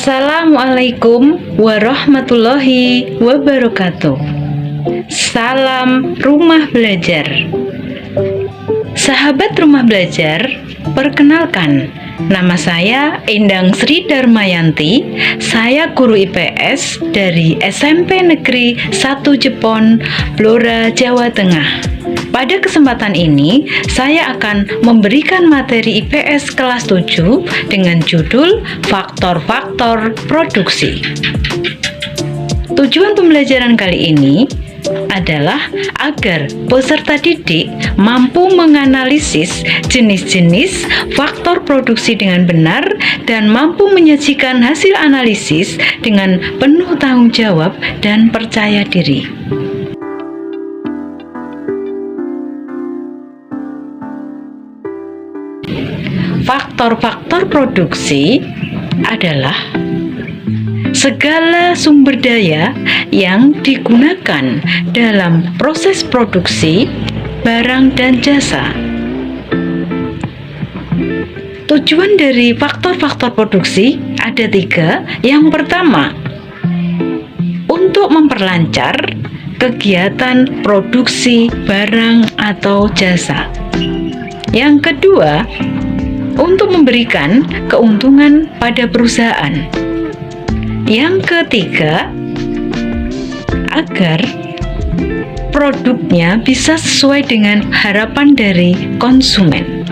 Assalamualaikum warahmatullahi wabarakatuh. Salam rumah belajar. Sahabat rumah belajar, perkenalkan, nama saya Endang Sri Darmayanti. Saya guru IPS dari SMP Negeri 1 Jepon, Blora, Jawa Tengah. Pada kesempatan ini, saya akan memberikan materi IPS kelas 7 dengan judul Faktor-faktor produksi. Tujuan pembelajaran kali ini adalah agar peserta didik mampu menganalisis jenis-jenis faktor produksi dengan benar dan mampu menyajikan hasil analisis dengan penuh tanggung jawab dan percaya diri. Faktor-faktor produksi adalah segala sumber daya yang digunakan dalam proses produksi barang dan jasa. Tujuan dari faktor-faktor produksi ada 3. Yang pertama, untuk memperlancar kegiatan produksi barang atau jasa. Yang kedua, untuk memberikan keuntungan pada perusahaan. Yang ketiga, agar produknya bisa sesuai dengan harapan dari konsumen.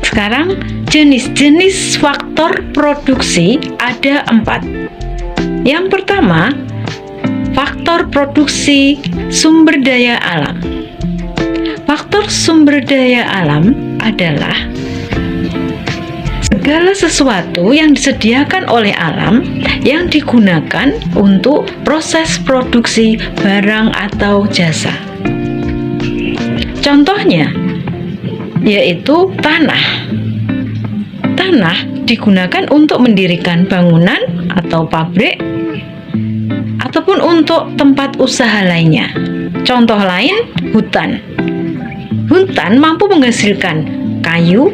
Sekarang, jenis-jenis faktor produksi ada 4. Yang pertama, faktor produksi sumber daya alam. Faktor sumber daya alam adalah segala sesuatu yang disediakan oleh alam yang digunakan untuk proses produksi barang atau jasa. Contohnya yaitu tanah. Tanah digunakan untuk mendirikan bangunan atau pabrik ataupun untuk tempat usaha lainnya. Contoh lain, hutan. Hutan mampu menghasilkan kayu,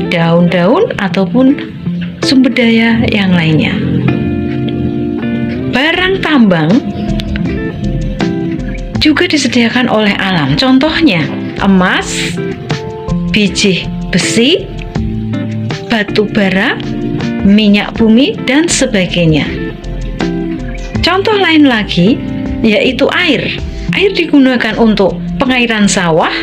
daun-daun, ataupun sumber daya yang lainnya. Barang tambang juga disediakan oleh alam. Contohnya, emas, biji besi, batu bara, minyak bumi, dan sebagainya. Contoh lain lagi yaitu air. Air digunakan untuk pengairan sawah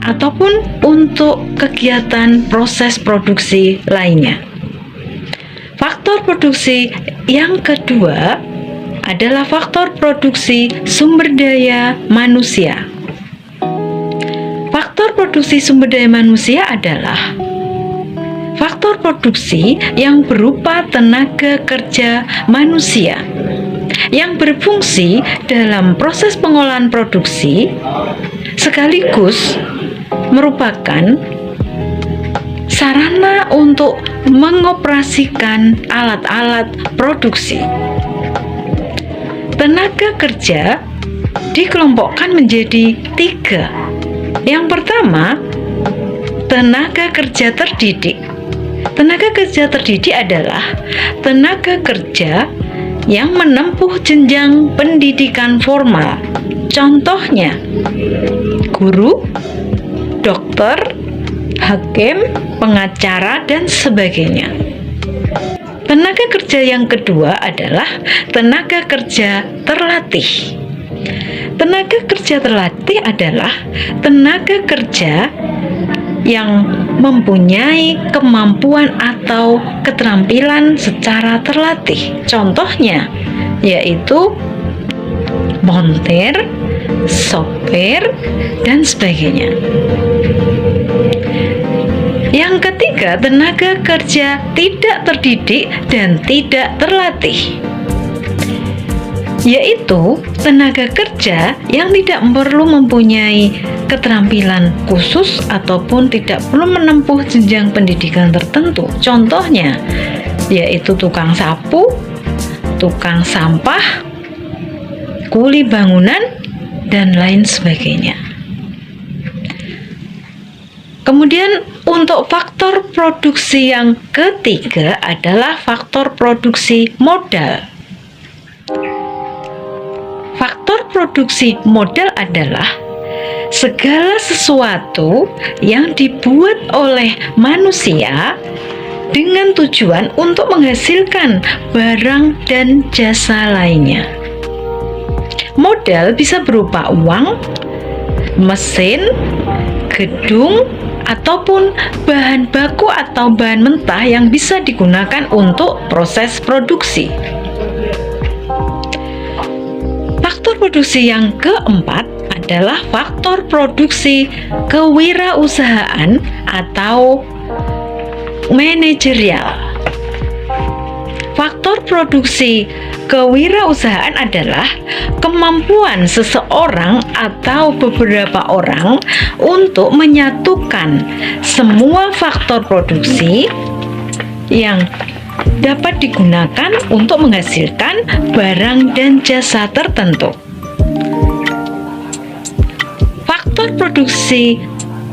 ataupun untuk kegiatan proses produksi lainnya. Faktor produksi yang kedua adalah faktor produksi sumber daya manusia. Faktor produksi sumber daya manusia adalah faktor produksi yang berupa tenaga kerja manusia yang berfungsi dalam proses pengolahan produksi sekaligus merupakan sarana untuk mengoperasikan alat-alat produksi. Tenaga kerja dikelompokkan menjadi 3. Yang pertama, tenaga kerja terdidik. Tenaga kerja terdidik adalah tenaga kerja yang menempuh jenjang pendidikan formal. Contohnya, guru, dokter, hakim, pengacara, dan sebagainya. Tenaga kerja yang kedua adalah tenaga kerja terlatih. Tenaga kerja terlatih adalah tenaga kerja yang mempunyai kemampuan atau keterampilan secara terlatih. Contohnya yaitu montir, sopir, dan sebagainya. Yang ketiga, tenaga kerja tidak terdidik dan tidak terlatih, yaitu tenaga kerja yang tidak perlu mempunyai keterampilan khusus ataupun tidak perlu menempuh jenjang pendidikan tertentu. Contohnya yaitu tukang sapu, tukang sampah, kuli bangunan, dan lain sebagainya. Kemudian untuk faktor produksi yang ketiga adalah faktor produksi modal. Faktor produksi modal adalah segala sesuatu yang dibuat oleh manusia dengan tujuan untuk menghasilkan barang dan jasa lainnya. Modal bisa berupa uang, mesin, gedung, ataupun bahan baku atau bahan mentah yang bisa digunakan untuk proses produksi. Faktor produksi yang keempat adalah faktor produksi kewirausahaan atau manajerial. Faktor produksi kewirausahaan adalah kemampuan seseorang atau beberapa orang untuk menyatukan semua faktor produksi yang dapat digunakan untuk menghasilkan barang dan jasa tertentu. Faktor produksi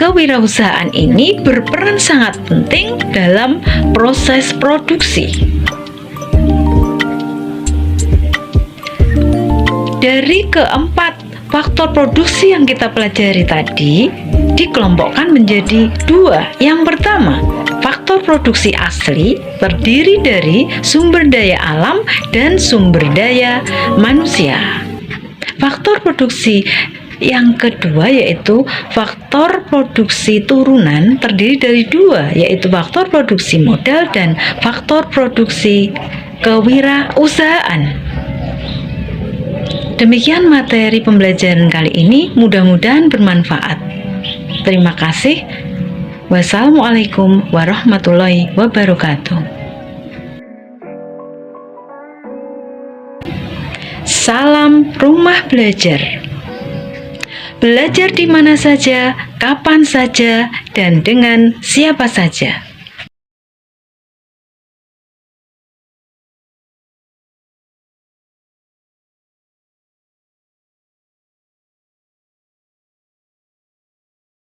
kewirausahaan ini berperan sangat penting dalam proses produksi. Dari keempat faktor produksi yang kita pelajari tadi, dikelompokkan menjadi dua. Yang pertama, faktor produksi asli terdiri dari sumber daya alam dan sumber daya manusia. Faktor produksi yang kedua yaitu faktor produksi turunan terdiri dari dua, yaitu faktor produksi modal dan faktor produksi kewirausahaan. Demikian materi pembelajaran kali ini, mudah-mudahan bermanfaat. Terima kasih. Wassalamualaikum warahmatullahi wabarakatuh. Salam rumah belajar. Belajar di mana saja, kapan saja, dan dengan siapa saja.